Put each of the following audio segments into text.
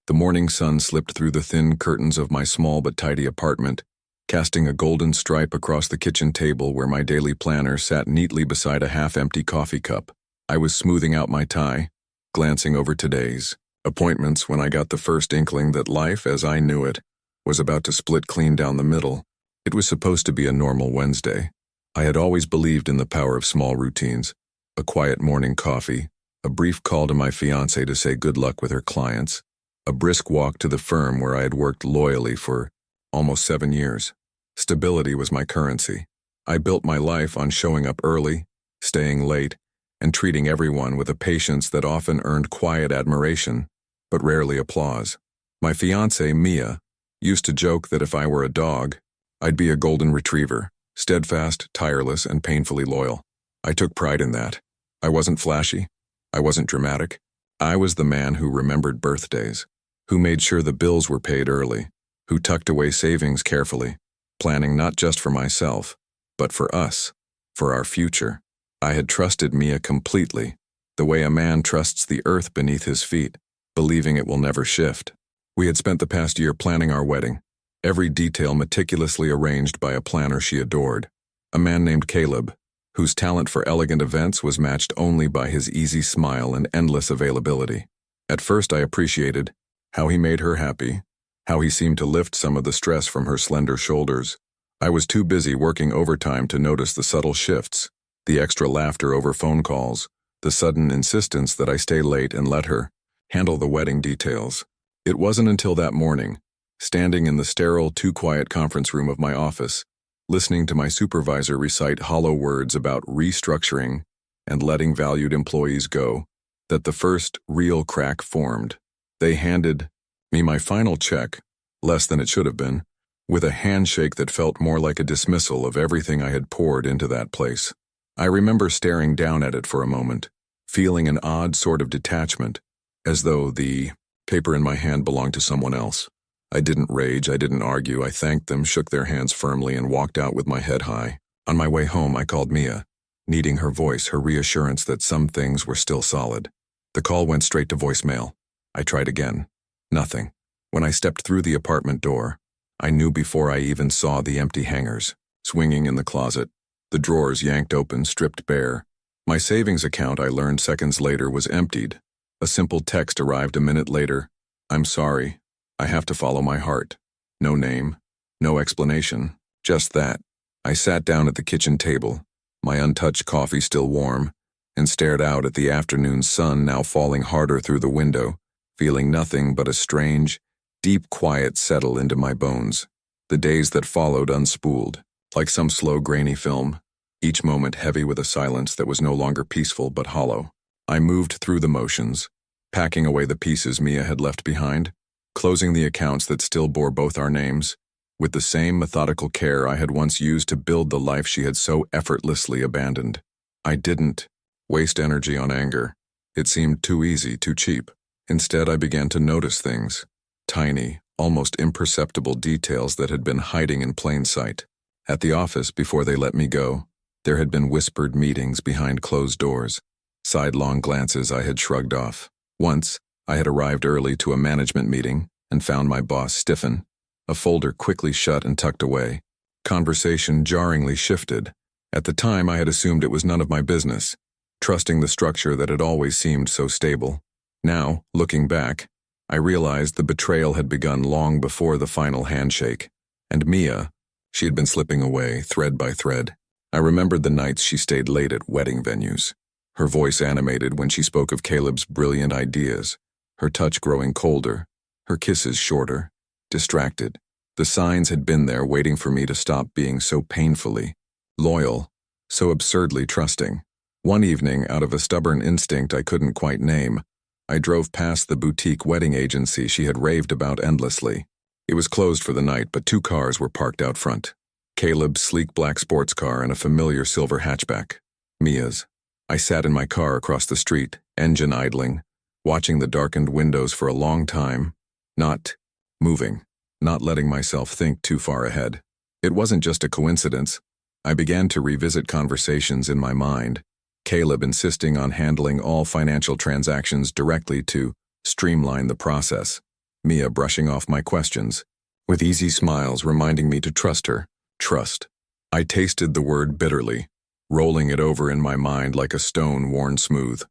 The morning sun slipped through the thin curtains of my small but tidy apartment, casting a golden stripe across the kitchen table where my daily planner sat neatly beside a half-empty coffee cup. I was smoothing out my tie, glancing over today's appointments when I got the first inkling that life, as I knew it, was about to split clean down the middle. It was supposed to be a normal Wednesday. I had always believed in the power of small routines, a quiet morning coffee, a brief call to my fiancée to say good luck with her clients, a brisk walk to the firm where I had worked loyally for almost 7 years. Stability was my currency. I built my life on showing up early, staying late, and treating everyone with a patience that often earned quiet admiration, but rarely applause. My fiancée, Mia, used to joke that if I were a dog, I'd be a golden retriever, steadfast, tireless, and painfully loyal. I took pride in that. I wasn't flashy. I wasn't dramatic. I was the man who remembered birthdays, who made sure the bills were paid early, who tucked away savings carefully, planning not just for myself, but for us, for our future. I had trusted Mia completely, the way a man trusts the earth beneath his feet, believing it will never shift. We had spent the past year planning our wedding, every detail meticulously arranged by a planner she adored, a man named Caleb, whose talent for elegant events was matched only by his easy smile and endless availability. At first I appreciated how he made her happy, how he seemed to lift some of the stress from her slender shoulders. I was too busy working overtime to notice the subtle shifts, the extra laughter over phone calls, the sudden insistence that I stay late and let her handle the wedding details. It wasn't until that morning, standing in the sterile, too-quiet conference room of my office, listening to my supervisor recite hollow words about restructuring and letting valued employees go, that the first real crack formed. They handed me my final check, less than it should have been, with a handshake that felt more like a dismissal of everything I had poured into that place. I remember staring down at it for a moment, feeling an odd sort of detachment, as though the paper in my hand belonged to someone else. I didn't rage, I didn't argue, I thanked them, shook their hands firmly, and walked out with my head high. On my way home, I called Mia, needing her voice, her reassurance that some things were still solid. The call went straight to voicemail. I tried again. Nothing. When I stepped through the apartment door, I knew before I even saw the empty hangers, swinging in the closet, the drawers yanked open, stripped bare. My savings account, I learned seconds later, was emptied. A simple text arrived a minute later. I'm sorry. I have to follow my heart. No name, no explanation, just that. I sat down at the kitchen table, my untouched coffee still warm, and stared out at the afternoon sun now falling harder through the window, feeling nothing but a strange, deep quiet settle into my bones. The days that followed unspooled, like some slow, grainy film, each moment heavy with a silence that was no longer peaceful but hollow. I moved through the motions, packing away the pieces Mia had left behind, closing the accounts that still bore both our names, with the same methodical care I had once used to build the life she had so effortlessly abandoned. I didn't waste energy on anger. It seemed too easy, too cheap. Instead, I began to notice things, tiny, almost imperceptible details that had been hiding in plain sight. At the office, before they let me go, there had been whispered meetings behind closed doors, sidelong glances I had shrugged off. Once, I had arrived early to a management meeting and found my boss stiffen, a folder quickly shut and tucked away. Conversation jarringly shifted. At the time, I had assumed it was none of my business, trusting the structure that had always seemed so stable. Now, looking back, I realized the betrayal had begun long before the final handshake. And Mia, she had been slipping away, thread by thread. I remembered the nights she stayed late at wedding venues, her voice animated when she spoke of Caleb's brilliant ideas, her touch growing colder, her kisses shorter, distracted. The signs had been there waiting for me to stop being so painfully loyal, so absurdly trusting. One evening, out of a stubborn instinct I couldn't quite name, I drove past the boutique wedding agency she had raved about endlessly. It was closed for the night, but 2 cars were parked out front. Caleb's sleek black sports car and a familiar silver hatchback. Mia's. I sat in my car across the street, engine idling, watching the darkened windows for a long time, not moving, not letting myself think too far ahead. It wasn't just a coincidence. I began to revisit conversations in my mind, Caleb insisting on handling all financial transactions directly to streamline the process. Mia brushing off my questions, with easy smiles reminding me to trust her. Trust. I tasted the word bitterly, rolling it over in my mind like a stone worn smooth.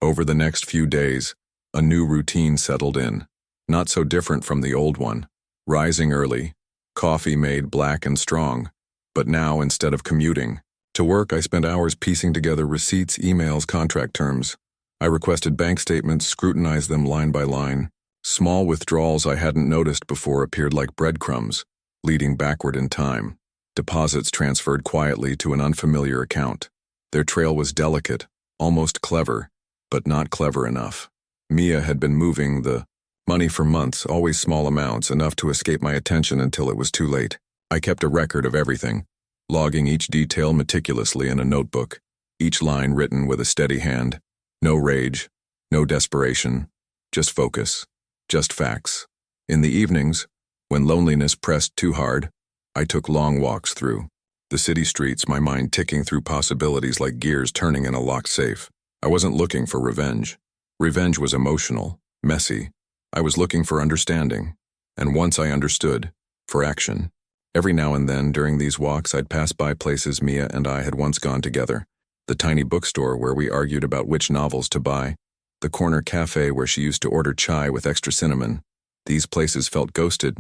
Over the next few days, a new routine settled in, not so different from the old one. Rising early, coffee made black and strong, but now instead of commuting to work, I spent hours piecing together receipts, emails, contract terms. I requested bank statements, scrutinized them line by line. Small withdrawals I hadn't noticed before appeared like breadcrumbs, leading backward in time. Deposits transferred quietly to an unfamiliar account. Their trail was delicate, almost clever, but not clever enough. Mia had been moving the money for months, always small amounts, enough to escape my attention until it was too late. I kept a record of everything, logging each detail meticulously in a notebook, each line written with a steady hand. No rage, no desperation, just focus, just facts. In the evenings, when loneliness pressed too hard, I took long walks through the city streets, my mind ticking through possibilities like gears turning in a locked safe. I wasn't looking for revenge. Revenge was emotional, messy. I was looking for understanding, and once I understood, for action. Every now and then during these walks, I'd pass by places Mia and I had once gone together. The tiny bookstore where we argued about which novels to buy, the corner cafe where she used to order chai with extra cinnamon. These places felt ghosted.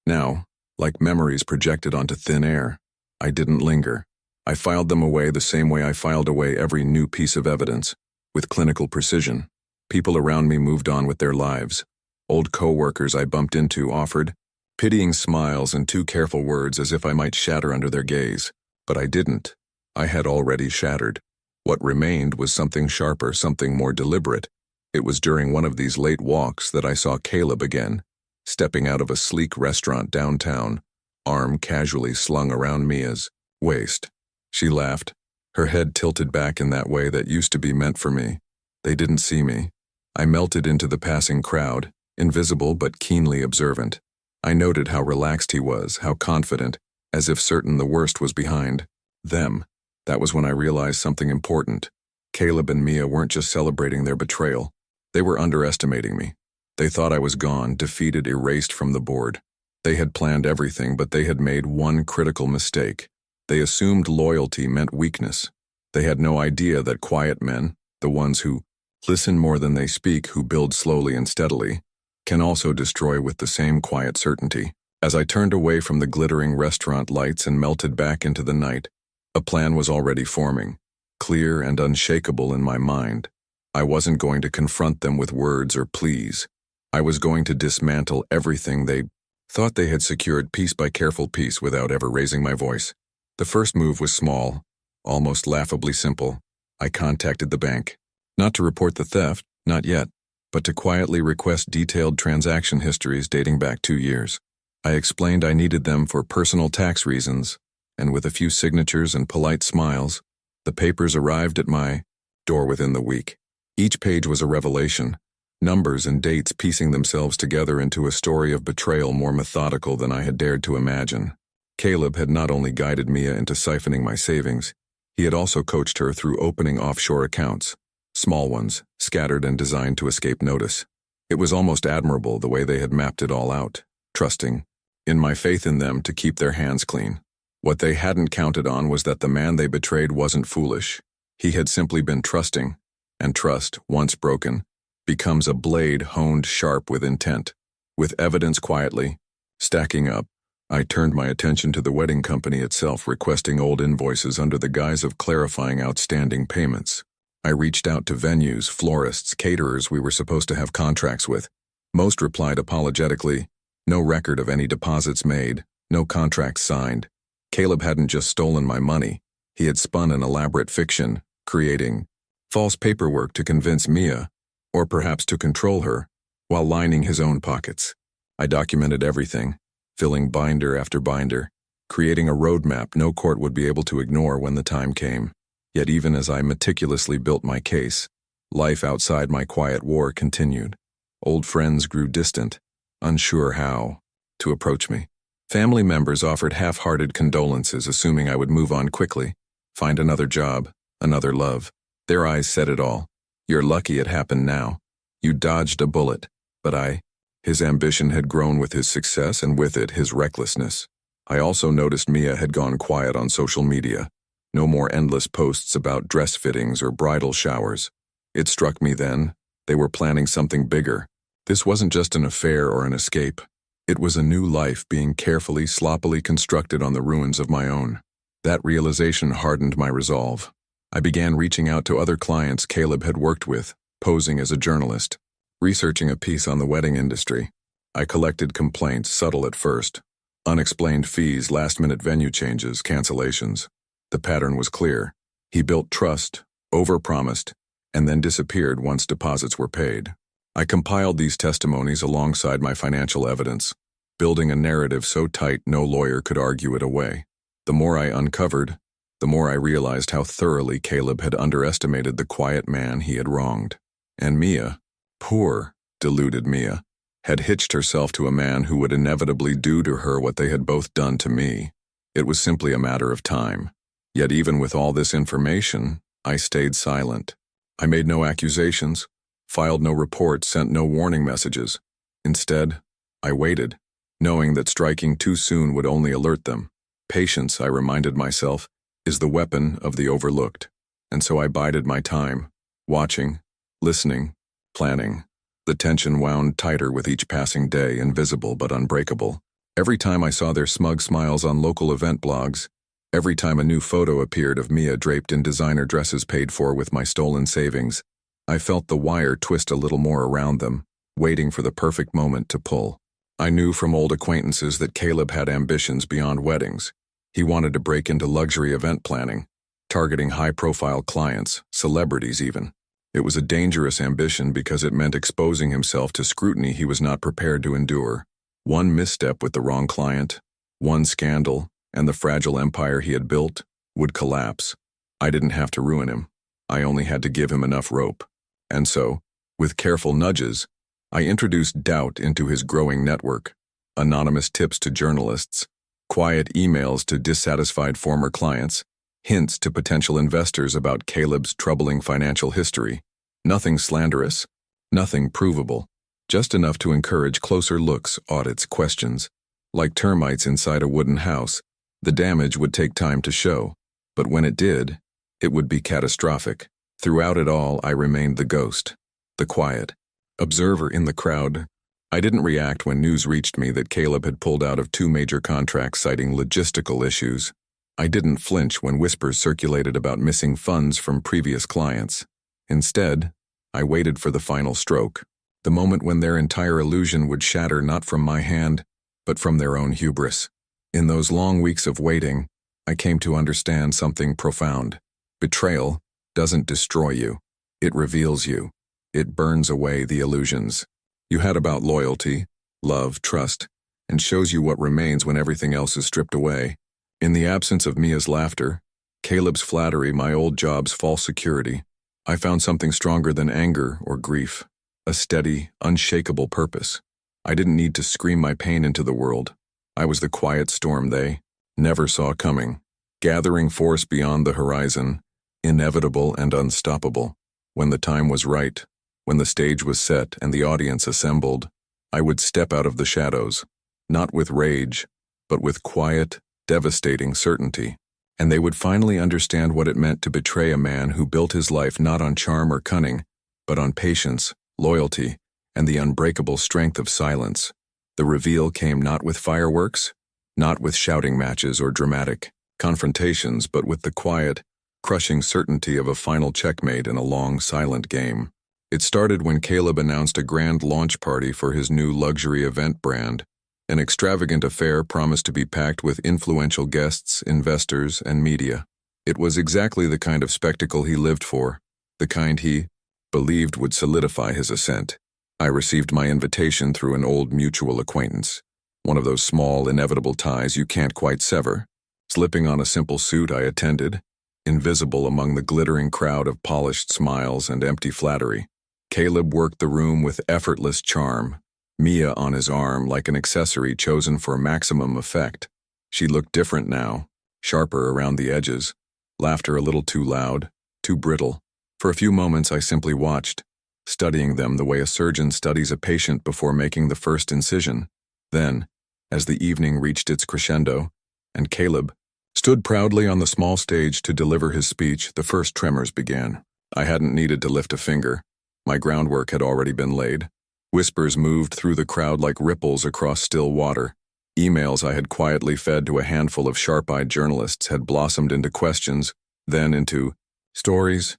Now, like memories projected onto thin air, I didn't linger. I filed them away the same way I filed away every new piece of evidence, with clinical precision. People around me moved on with their lives. Old co-workers I bumped into offered pitying smiles and too careful words as if I might shatter under their gaze. But I didn't. I had already shattered. What remained was something sharper, something more deliberate. It was during one of these late walks that I saw Caleb again, stepping out of a sleek restaurant downtown, arm casually slung around Mia's waist. She laughed, her head tilted back in that way that used to be meant for me. They didn't see me. I melted into the passing crowd, invisible but keenly observant. I noted how relaxed he was, how confident, as if certain the worst was behind them. That was when I realized something important. Caleb and Mia weren't just celebrating their betrayal. They were underestimating me. They thought I was gone, defeated, erased from the board. They had planned everything, but they had made one critical mistake. They assumed loyalty meant weakness. They had no idea that quiet men, the ones who listen more than they speak, who build slowly and steadily, can also destroy with the same quiet certainty. As I turned away from the glittering restaurant lights and melted back into the night, a plan was already forming, clear and unshakable in my mind. I wasn't going to confront them with words or pleas. I was going to dismantle everything they thought they had secured piece by careful piece without ever raising my voice. The first move was small, almost laughably simple. I contacted the bank. Not to report the theft, not yet, but to quietly request detailed transaction histories dating back 2 years. I explained I needed them for personal tax reasons, and with a few signatures and polite smiles, the papers arrived at my door within the week. Each page was a revelation, numbers and dates piecing themselves together into a story of betrayal more methodical than I had dared to imagine. Caleb had not only guided Mia into siphoning my savings, he had also coached her through opening offshore accounts, small ones, scattered and designed to escape notice. It was almost admirable the way they had mapped it all out, trusting in my faith in them to keep their hands clean. What they hadn't counted on was that the man they betrayed wasn't foolish. He had simply been trusting, and trust, once broken, becomes a blade honed sharp with intent. With evidence quietly stacking up, I turned my attention to the wedding company itself, requesting old invoices under the guise of clarifying outstanding payments. I reached out to venues, florists, caterers we were supposed to have contracts with. Most replied apologetically, no record of any deposits made, no contracts signed. Caleb hadn't just stolen my money, he had spun an elaborate fiction, creating false paperwork to convince Mia, or perhaps to control her, while lining his own pockets. I documented everything, filling binder after binder, creating a roadmap no court would be able to ignore when the time came. Yet even as I meticulously built my case, life outside my quiet war continued. Old friends grew distant, unsure how to approach me. Family members offered half-hearted condolences, assuming I would move on quickly, find another job, another love. Their eyes said it all. You're lucky it happened now. You dodged a bullet. But I His ambition had grown with his success and with it his recklessness. I also noticed Mia had gone quiet on social media. No more endless posts about dress fittings or bridal showers. It struck me then, they were planning something bigger. This wasn't just an affair or an escape. It was a new life being carefully, sloppily constructed on the ruins of my own. That realization hardened my resolve. I began reaching out to other clients Caleb had worked with, posing as a journalist, researching a piece on the wedding industry. I collected complaints, subtle at first. Unexplained fees, last-minute venue changes, cancellations. The pattern was clear. He built trust, overpromised, and then disappeared once deposits were paid. I compiled these testimonies alongside my financial evidence, building a narrative so tight no lawyer could argue it away. The more I uncovered, the more I realized how thoroughly Caleb had underestimated the quiet man he had wronged. And Mia, poor, deluded Mia, had hitched herself to a man who would inevitably do to her what they had both done to me. It was simply a matter of time. Yet even with all this information, I stayed silent. I made no accusations, filed no reports, sent no warning messages. Instead, I waited, knowing that striking too soon would only alert them. Patience, I reminded myself, is the weapon of the overlooked. And so I bided my time, watching, listening, planning. The tension wound tighter with each passing day, invisible but unbreakable. Every time I saw their smug smiles on local event blogs, every time a new photo appeared of Mia draped in designer dresses paid for with my stolen savings, I felt the wire twist a little more around them, waiting for the perfect moment to pull. I knew from old acquaintances that Caleb had ambitions beyond weddings. He wanted to break into luxury event planning, targeting high-profile clients, celebrities even. It was a dangerous ambition because it meant exposing himself to scrutiny he was not prepared to endure. One misstep with the wrong client, one scandal, and the fragile empire he had built would collapse. I didn't have to ruin him. I only had to give him enough rope. And so, with careful nudges, I introduced doubt into his growing network. Anonymous tips to journalists, quiet emails to dissatisfied former clients, hints to potential investors about Caleb's troubling financial history. Nothing slanderous, nothing provable, just enough to encourage closer looks, audits, questions. Like termites inside a wooden house, the damage would take time to show, but when it did, it would be catastrophic. Throughout it all, I remained the ghost, the quiet observer in the crowd. I didn't react when news reached me that Caleb had pulled out of 2 major contracts citing logistical issues. I didn't flinch when whispers circulated about missing funds from previous clients. Instead, I waited for the final stroke, the moment when their entire illusion would shatter not from my hand, but from their own hubris. In those long weeks of waiting, I came to understand something profound. Betrayal doesn't destroy you. It reveals you. It burns away the illusions you had about loyalty, love, trust, and shows you what remains when everything else is stripped away. In the absence of Mia's laughter, Caleb's flattery, my old job's false security, I found something stronger than anger or grief, a steady, unshakable purpose. I didn't need to scream my pain into the world. I was the quiet storm they never saw coming, gathering force beyond the horizon, inevitable and unstoppable. When the time was right, when the stage was set and the audience assembled, I would step out of the shadows, not with rage, but with quiet, devastating certainty, and they would finally understand what it meant to betray a man who built his life not on charm or cunning, but on patience, loyalty, and the unbreakable strength of silence. The reveal came not with fireworks, not with shouting matches or dramatic confrontations, but with the quiet, crushing certainty of a final checkmate in a long, silent game. It started when Caleb announced a grand launch party for his new luxury event brand, an extravagant affair promised to be packed with influential guests, investors, and media. It was exactly the kind of spectacle he lived for, the kind he believed would solidify his ascent. I received my invitation through an old mutual acquaintance, one of those small, inevitable ties you can't quite sever. Slipping on a simple suit, I attended, invisible among the glittering crowd of polished smiles and empty flattery. Caleb worked the room with effortless charm, Mia on his arm like an accessory chosen for maximum effect. She looked different now, sharper around the edges, laughter a little too loud, too brittle. For a few moments I simply watched, studying them the way a surgeon studies a patient before making the first incision. Then, as the evening reached its crescendo, and Caleb stood proudly on the small stage to deliver his speech, the first tremors began. I hadn't needed to lift a finger. My groundwork had already been laid. Whispers moved through the crowd like ripples across still water. Emails I had quietly fed to a handful of sharp-eyed journalists had blossomed into questions, then into stories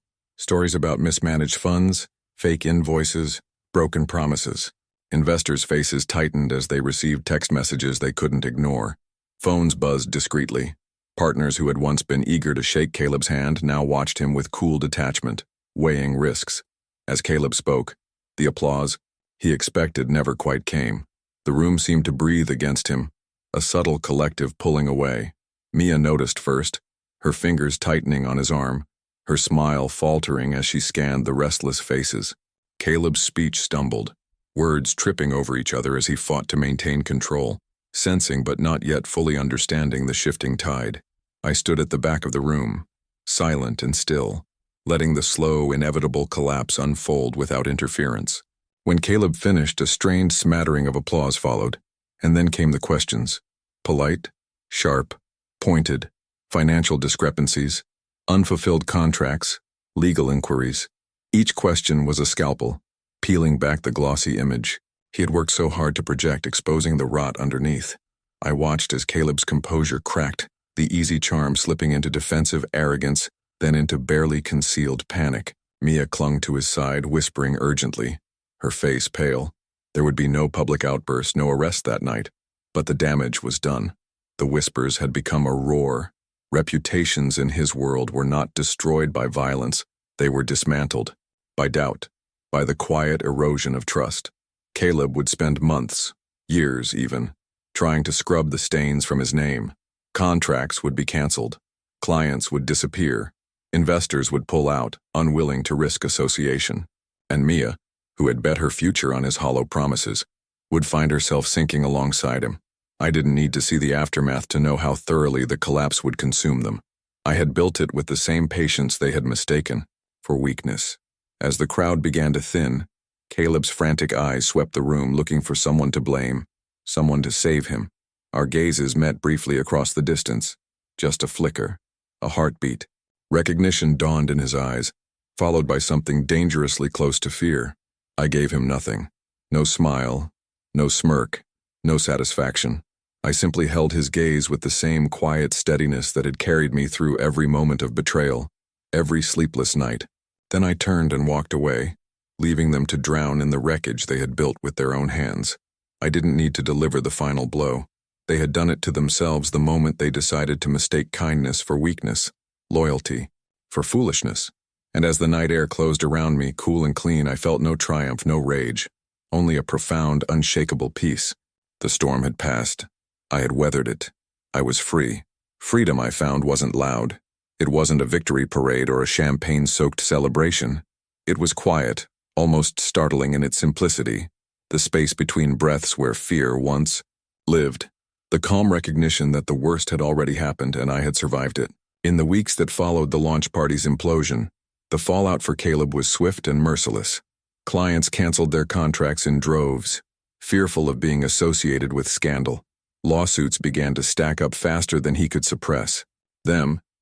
about mismanaged funds, fake invoices, broken promises. Investors' faces tightened as they received text messages they couldn't ignore. Phones buzzed discreetly. Partners who had once been eager to shake Caleb's hand now watched him with cool detachment, weighing risks. As Caleb spoke, the applause he expected never quite came. The room seemed to breathe against him, a subtle collective pulling away. Mia noticed first, her fingers tightening on his arm, her smile faltering as she scanned the restless faces. Caleb's speech stumbled, words tripping over each other as he fought to maintain control, sensing but not yet fully understanding the shifting tide. I stood at the back of the room, silent and still, letting the slow, inevitable collapse unfold without interference. When Caleb finished, a strained smattering of applause followed, and then came the questions. Polite, sharp, pointed, financial discrepancies, unfulfilled contracts, legal inquiries. Each question was a scalpel, peeling back the glossy image he had worked so hard to project, exposing the rot underneath. I watched as Caleb's composure cracked, the easy charm slipping into defensive arrogance, then into barely concealed panic. Mia clung to his side, whispering urgently, her face pale. There would be no public outburst, no arrest that night. But the damage was done. The whispers had become a roar. Reputations in his world were not destroyed by violence, they were dismantled. By doubt, by the quiet erosion of trust. Caleb would spend months, years even, trying to scrub the stains from his name. Contracts would be canceled. Clients would disappear. Investors would pull out, unwilling to risk association. And Mia, who had bet her future on his hollow promises, would find herself sinking alongside him. I didn't need to see the aftermath to know how thoroughly the collapse would consume them. I had built it with the same patience they had mistaken for weakness. As the crowd began to thin, Caleb's frantic eyes swept the room looking for someone to blame, someone to save him. Our gazes met briefly across the distance. Just a flicker, a heartbeat. Recognition dawned in his eyes, followed by something dangerously close to fear. I gave him nothing. No smile, no smirk, no satisfaction. I simply held his gaze with the same quiet steadiness that had carried me through every moment of betrayal, every sleepless night. Then I turned and walked away, leaving them to drown in the wreckage they had built with their own hands. I didn't need to deliver the final blow. They had done it to themselves the moment they decided to mistake kindness for weakness, loyalty for foolishness. And as the night air closed around me, cool and clean, I felt no triumph, no rage, only a profound, unshakable peace. The storm had passed. I had weathered it. I was free. Freedom, I found, wasn't loud. It wasn't a victory parade or a champagne-soaked celebration. It was quiet, almost startling in its simplicity, the space between breaths where fear once lived. The calm recognition that the worst had already happened and I had survived it. In the weeks that followed the launch party's implosion, the fallout for Caleb was swift and merciless. Clients canceled their contracts in droves, fearful of being associated with scandal. Lawsuits began to stack up faster than he could suppress.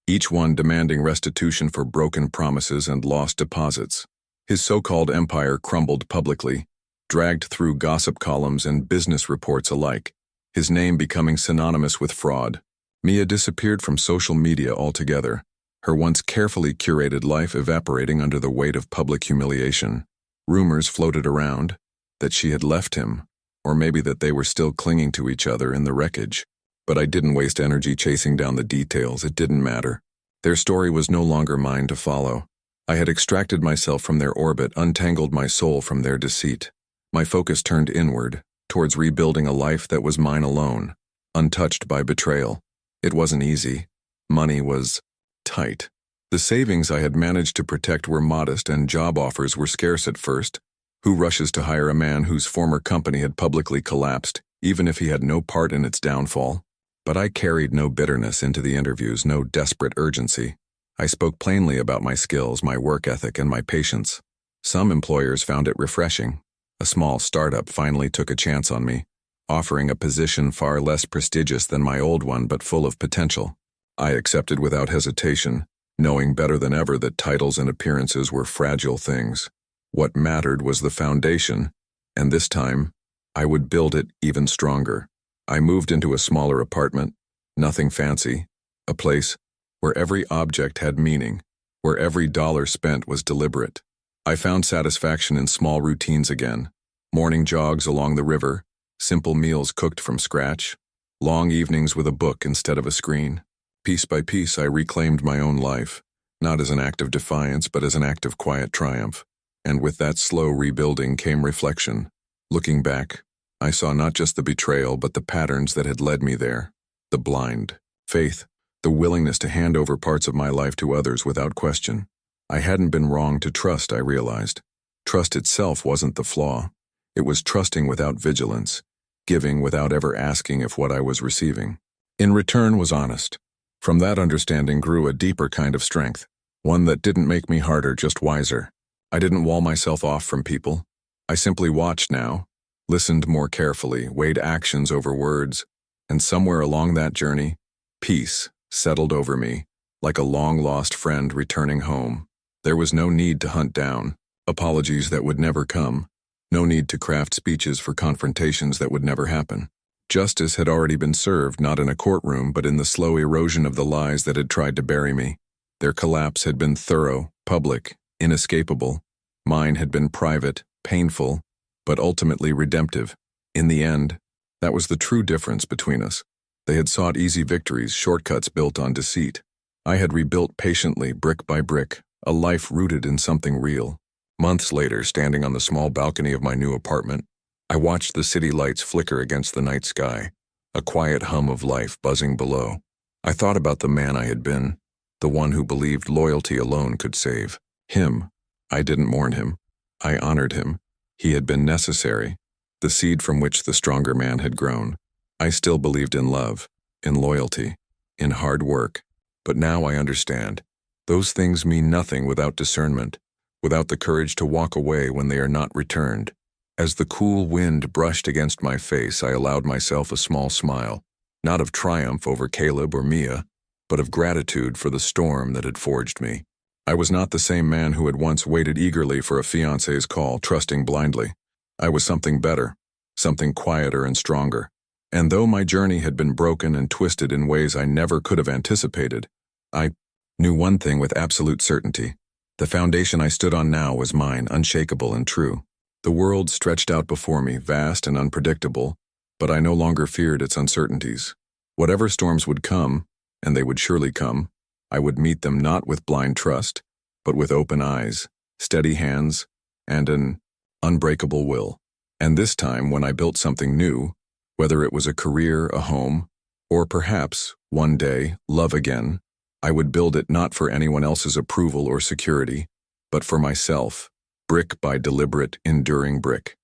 Each one demanding restitution for broken promises and lost deposits. His so-called empire crumbled publicly, dragged through gossip columns and business reports alike, his name becoming synonymous with fraud. Mia disappeared from social media altogether, her once carefully curated life evaporating under the weight of public humiliation. Rumors floated around that she had left him, or maybe that they were still clinging to each other in the wreckage. But I didn't waste energy chasing down the details. It didn't matter. Their story was no longer mine to follow. I had extracted myself from their orbit, untangled my soul from their deceit. My focus turned inward, towards rebuilding a life that was mine alone, untouched by betrayal. It wasn't easy. Money was tight. The savings I had managed to protect were modest and job offers were scarce at first. Who rushes to hire a man whose former company had publicly collapsed, even if he had no part in its downfall? But I carried no bitterness into the interviews, no desperate urgency. I spoke plainly about my skills, my work ethic, and my patience. Some employers found it refreshing. A small startup finally took a chance on me, offering a position far less prestigious than my old one but full of potential. I accepted without hesitation, knowing better than ever that titles and appearances were fragile things. What mattered was the foundation, and this time, I would build it even stronger. I moved into a smaller apartment, nothing fancy, a place where every object had meaning, where every dollar spent was deliberate. I found satisfaction in small routines again, morning jogs along the river, simple meals cooked from scratch, long evenings with a book instead of a screen. Piece by piece, I reclaimed my own life, not as an act of defiance but as an act of quiet triumph. And with that slow rebuilding came reflection. Looking back, I saw not just the betrayal but the patterns that had led me there. The blind faith, the willingness to hand over parts of my life to others without question. I hadn't been wrong to trust, I realized. Trust itself wasn't the flaw. It was trusting without vigilance, giving without ever asking if what I was receiving in return was honest. From that understanding grew a deeper kind of strength, one that didn't make me harder, just wiser. I didn't wall myself off from people. I simply watched now, listened more carefully, weighed actions over words, and somewhere along that journey, peace settled over me, like a long-lost friend returning home. There was no need to hunt down apologies that would never come, no need to craft speeches for confrontations that would never happen. Justice had already been served, not in a courtroom, but in the slow erosion of the lies that had tried to bury me. Their collapse had been thorough, public, inescapable. Mine had been private, painful, but ultimately redemptive. In the end, that was the true difference between us. They had sought easy victories, shortcuts built on deceit. I had rebuilt patiently, brick by brick, a life rooted in something real. Months later, standing on the small balcony of my new apartment, I watched the city lights flicker against the night sky, a quiet hum of life buzzing below. I thought about the man I had been, the one who believed loyalty alone could save. Him. I didn't mourn him. I honored him. He had been necessary, the seed from which the stronger man had grown. I still believed in love, in loyalty, in hard work, but now I understand. Those things mean nothing without discernment, without the courage to walk away when they are not returned. As the cool wind brushed against my face, I allowed myself a small smile, not of triumph over Caleb or Mia, but of gratitude for the storm that had forged me. I was not the same man who had once waited eagerly for a fiancée's call, trusting blindly. I was something better, something quieter and stronger. And though my journey had been broken and twisted in ways I never could have anticipated, I knew one thing with absolute certainty. The foundation I stood on now was mine, unshakable and true. The world stretched out before me, vast and unpredictable, but I no longer feared its uncertainties. Whatever storms would come, and they would surely come, I would meet them not with blind trust, but with open eyes, steady hands, and an unbreakable will. And this time, when I built something new, whether it was a career, a home, or perhaps, one day, love again, I would build it not for anyone else's approval or security, but for myself, brick by deliberate, enduring brick.